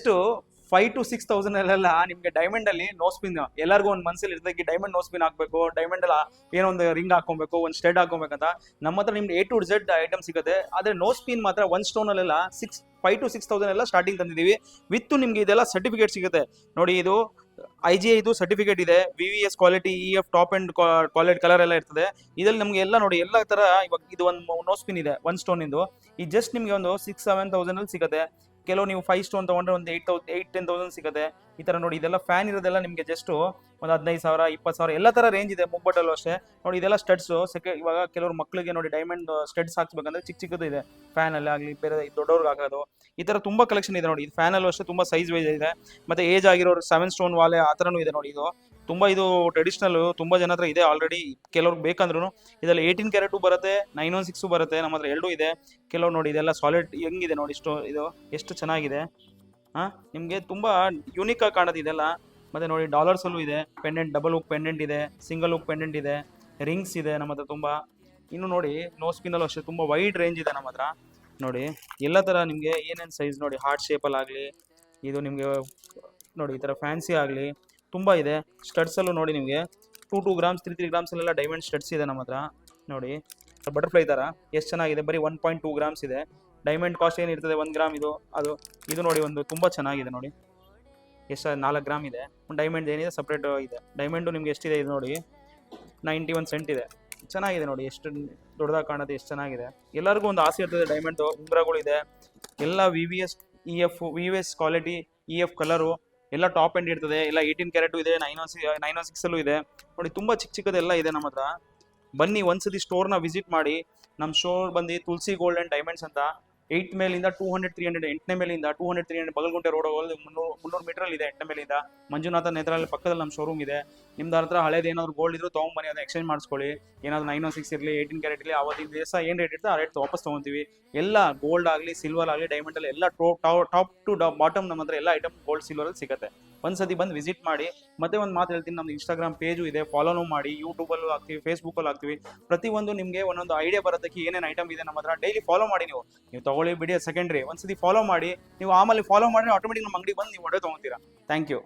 Just 5,000 to 6,000 ಅಲ್ಲೆಲ್ಲ ನಿಮ್ಗೆ diamond ಅಲ್ಲಿ ನೋ ಸ್ಪಿನ್. ಎಲ್ಲರಿಗೂ ಒಂದು ಮನಸ್ಸಲ್ಲಿ ಇರ್ತದೆ ಡೈಮಂಡ್ ನೋ ಸ್ಪಿನ್ ಹಾಕ್ಬೇಕು, ಡೈಮಂಡ್ ಅಲ್ಲ ಏನೋ ಒಂದು ರಿಂಗ್ ಹಾಕೊಬೇಕು, ಒಂದು ಸ್ಟೆಡ್ ಹಾಕೊಬೇಕಂತ. ನಮ್ಮ ಹತ್ರ ನಿಮ್ಗೆ A to Z ಐಟಮ್ ಸಿಗುತ್ತೆ. ಆದ್ರೆ ನೋ ಸ್ಪಿನ್ ಮಾತ್ರ 1 stone ಅಲ್ಲೆಲ್ಲ 5,000 to 6,000 ಎಲ್ಲ ಸ್ಟಾರ್ಟಿಂಗ್ ತಂದಿದ್ದೀವಿ. ವಿತ್ ನಿಮ್ಗೆ ಇದೆಲ್ಲ ಸರ್ಟಿಫಿಕೇಟ್ ಸಿಗುತ್ತೆ ನೋಡಿ. ಇದು IGI ಇದು ಸರ್ಟಿಫಿಕೇಟ್ ಇದೆ, VVS quality, EF top and quality colour ಎಲ್ಲ ಇರ್ತದೆ. ಇದ್ರಲ್ಲಿ ನಮ್ಗೆ ಎಲ್ಲ ನೋಡಿ ಎಲ್ಲ ತರ. ಇವಾಗ ಇದು ಒಂದು ನೋ ಸ್ಪಿನ್ ಇದೆ 1 stone ಇಂದು. ಈ ಜಸ್ಟ್ ನಿಮ್ಗೆ ಒಂದು 6,000-7,000 ಅಲ್ಲಿ ಸಿಗುತ್ತೆ. ಕೆಲವು ನೀವು 5 stone ತಗೊಂಡ್ರೆ ಒಂದು 8,000-10,000 ಸಿಗುತ್ತೆ. ಈ ತರ ನೋಡಿ ಇದೆಲ್ಲ ಫ್ಯಾನ್ ಇರೋದೆಲ್ಲ ನಿಮ್ಗೆ ಜಸ್ಟ್ ಒಂದು 15,000-20,000 ಎಲ್ಲ ತರ ರೇಂಜ್ ಇದೆ. ಮುಗ್ಬಟ್ಟಲ್ಲೂ ಅಷ್ಟೇ ನೋಡಿ. ಇದೆಲ್ಲ ಸ್ಟಡ್ಸ್ ಇವಾಗ ಕೆಲವರು ಮಕ್ಳಿಗೆ ನೋಡಿ ಡೈಮಂಡ್ ಸ್ಟಡ್ಸ್ ಹಾಕ್ಸ್ಬೇಕಂದ್ರೆ ಚಿಕ್ಕದು ಇದೆ, ಫ್ಯಾನ್ ಅಲ್ಲಿ ಆಗಲಿ ಬೇರೆ ದೊಡ್ಡವ್ರಿಗೆ ಹಾಕೋದು. ಈ ತರ ತುಂಬಾ ಕಲೆಕ್ಷನ್ ಇದೆ ನೋಡಿ. ಇದು ಫ್ಯಾನ್ ಅಲ್ಲೂ ಅಷ್ಟೇ ತುಂಬಾ ಸೈಜ್ ವೈಸ್ ಇದೆ. ಮತ್ತೆ ಏಜ್ ಆಗಿರೋರು 7 stone ವಾಲೆ ಆ ತರನೂ ಇದೆ ನೋಡಿ. ಇದು ತುಂಬಾ ಇದು ಟ್ರೆಡಿಷನಲ್ ತುಂಬಾ ಜನ ಹತ್ರ ಇದೆ ಆಲ್ರೆಡಿ. ಕೆಲವ್ರಿಗೆ ಬೇಕಂದ್ರೂ ಇದರಲ್ಲಿ 18 ಕ್ಯಾರೆಟ್ ಬರುತ್ತೆ, 916 ಬರುತ್ತೆ. ನಮ್ಮ ಹತ್ರ 2 ಇದೆ. ಕೆಲವು ನೋಡಿ ಇದೆಲ್ಲ ಸಾಲಿಡ್ ಹೆಂಗಿದೆ ನೋಡಿ. ಇದು ಎಷ್ಟು ಚೆನ್ನಾಗಿದೆ. ನಿಮ್ಗೆ ತುಂಬಾ ಯೂನಿಕ್ ಆಗಿ ಕಾಣೋದು ಇದೆಲ್ಲ. ಮತ್ತೆ ನೋಡಿ ಡಾಲರ್ಸ್ ಅಲ್ಲೂ ಇದೆ, ಪೆಂಡೆಂಟ್, ಡಬಲ್ ಹುಕ್ ಪೆಂಡೆಂಟ್ ಇದೆ, ಸಿಂಗಲ್ ಹುಕ್ ಪೆಂಡೆಂಟ್ ಇದೆ, ರಿಂಗ್ಸ್ ಇದೆ ನಮ್ಮ ಹತ್ರ ತುಂಬಾ. ಇನ್ನು ನೋಡಿ ನೋ ಸ್ಪಿನ್ ಅಲ್ಲೂ ಅಷ್ಟೇ ತುಂಬಾ ವೈಡ್ ರೇಂಜ್ ಇದೆ ನಮ್ಮ ಹತ್ರ ನೋಡಿ. ಎಲ್ಲ ತರ ನಿಮ್ಗೆ ಏನೇನು ಸೈಜ್ ನೋಡಿ, ಹಾರ್ಟ್ ಶೇಪಲ್ಲಿ ಆಗಲಿ, ಇದು ನಿಮ್ಗೆ ನೋಡಿ ಈ ತರ ಫ್ಯಾನ್ಸಿ ಆಗಲಿ ತುಂಬಾ ಇದೆ. ಸ್ಟಡ್ಸ್ ಅಲ್ಲೂ ನೋಡಿ ನಿಮಗೆ 2 ಗ್ರಾಮ್ಸ್ 3 ಗ್ರಾಮ್ಸ್ ಅಲ್ಲೆಲ್ಲ ಡೈಮಂಡ್ ಸ್ಟಡ್ಸ್ ಇದೆ ನಮ್ಮ ಹತ್ರ ನೋಡಿ. ಬಟರ್ಫ್ಲೈ ತರ ಎಷ್ಟು ಚೆನ್ನಾಗಿದೆ. ಬರೀ 1.2 ಗ್ರಾಮ್ಸ್ ಇದೆ. ಡೈಮಂಡ್ ಕಾಸ್ಟ್ ಏನಿರ್ತದೆ 1 ಗ್ರಾಮ್ ಇದು ನೋಡಿ ಒಂದು ತುಂಬಾ ಚೆನ್ನಾಗಿದೆ ನೋಡಿ. ಎಷ್ಟು 4 ಗ್ರಾಮ್ ಇದೆ. ಡೈಮಂಡ್ ಏನಿದೆ ಸಪ್ರೇಟ್ ಇದೆ. ಡೈಮಂಡು ನಿಮ್ಗೆ ಎಷ್ಟಿದೆ ಇದು ನೋಡಿ, 91 ಸೆಂಟ್ ಇದೆ. ಚೆನ್ನಾಗಿದೆ ನೋಡಿ, ಎಷ್ಟು ದೊಡ್ಡದಾಗಿ ಕಾಣುತ್ತೆ, ಎಷ್ಟು ಚೆನ್ನಾಗಿದೆ. ಎಲ್ಲರಿಗೂ ಒಂದು ಆಸೆ ಇರ್ತದೆ ಡೈಮಂಡ್ ಉಂಗುರಗಳಿದೆ. ಎಲ್ಲ VVS ಕ್ವಾಲಿಟಿ, EF ಕಲರು ಎಲ್ಲ ಟಾಪ್ ಎಂಡ್ ಇರ್ತದೆ. ಎಲ್ಲ 18 ಕ್ಯಾರೆಟು ಇದೆ, 916 ಅಲ್ಲೂ ಇದೆ ನೋಡಿ. ತುಂಬಾ ಚಿಕ್ಕದೆಲ್ಲ ಇದೆ ನಮ್ಮ ಹತ್ರ. ಬನ್ನಿ ಒಂದ್ಸತಿ ಸ್ಟೋರ್ನ ವಿಸಿಟ್ ಮಾಡಿ. ನಮ್ಮ ಸ್ಟೋರ್ ಬಂದು ತುಳಸಿ ಗೋಲ್ಡ್ ಅಂಡ್ ಡೈಮಂಡ್ಸ್ ಅಂತ 8th ಮೇಲಿಂದ 200-300, 8ನೇ ಮೇಲಿಂದ 200-300 ಬಗಲ್ಗುಂಟೆ ರೋಡ್ ಹೋಗೋದು 300 ಮೀಟರ್ ಇದೆ. 8ನೇ ಮೇಲಿಂದ ಮಂಜುನಾಥ ನೇತ್ರಾಲಯ ಪಕ್ಕದಲ್ಲಿ ನಮ್ಮ ಶೋರೂಮ್ ಇದೆ. ನಿಮ್ದು ಹತ್ರ ಹಳೇದು ಏನಾದ್ರು ಗೋಲ್ಡ್ ಇದ್ರು ತೊಗೊಂಬನ್ನಿ, ಅದನ್ನ ಎಕ್ಸ್ಚೇಂಜ್ ಮಾಡಿಸ್ಕೊಳ್ಳಿ. ಏನಾದ್ರು 916 ಇರಲಿ, 18 ಕ್ಯಾರೆಟ್ ಇರಲಿ, ಅವತ್ತಿನ ದಿವಸ ಏನು ರೇಟ್ ಇರ್ತದೆ ಆ ರೇಟ್ ವಾಪಸ್ ತೊಗೊತೀವಿ. ಎಲ್ಲ ಗೋಲ್ಡ್ ಆಗಲಿ, ಸಿಲ್ವರ್ ಆಗಲಿ, ಡೈಮಂಡ್ ಅಲ್ಲಿ ಎಲ್ಲ ಟಾಪ್ ಟು ಬಾಟಮ್ ನಮ್ಮ ಹತ್ರ ಎಲ್ಲ ಐಟಮ್ ಗೋಲ್ಡ್ ಸಿಲ್ವರ್ ಅಲ್ಲಿ ಸಿಗುತ್ತೆ. ಒಂದ್ಸತಿ ಬಂದು ವಿಸಿಟ್ ಮಾಡಿ. ಮತ್ತೆ ಒಂದು ಮಾತು ಹೇಳ್ತೀನಿ, ನಮ್ದು Instagram ಪೇಜು ಇದೆ, ಫಾಲೋನು ಮಾಡಿ. ಯೂಟ್ಯೂಬಲ್ಲೂ ಹಾಕ್ತೀವಿ, ಫೇಸ್ಬುಕ್ಕಲ್ಲೂ ಹಾಕ್ತೀವಿ. ಪ್ರತಿಯೊಂದು ನಿಮಗೆ ಒಂದೊಂದು ಐಡಿಯಾ ಬರೋದಕ್ಕೆ ಏನೇನು ಐಟಮ್ ಇದೆ ನಮ್ಮ ಹತ್ರ ಡೈಲಿ ಫಾಲೋ ಮಾಡಿ. ನೀವು ತಗೊಳ್ಳಿ ಬಿಡಿ ಸೆಕೆಂಡ್ರಿ, ಒಂದ್ಸತಿ ಫಾಲೋ ಮಾಡಿ. ನೀವು ಆಮೇಲೆ ಫಾಲೋ ಮಾಡಿ ಆಟೋಮೆಟಿಕ್ ನಮ್ಮ ಅಂಗಡಿ ಬಂದು ನೀವು ಒಡೆ ತೊಗೊತೀರಾ. Thank you.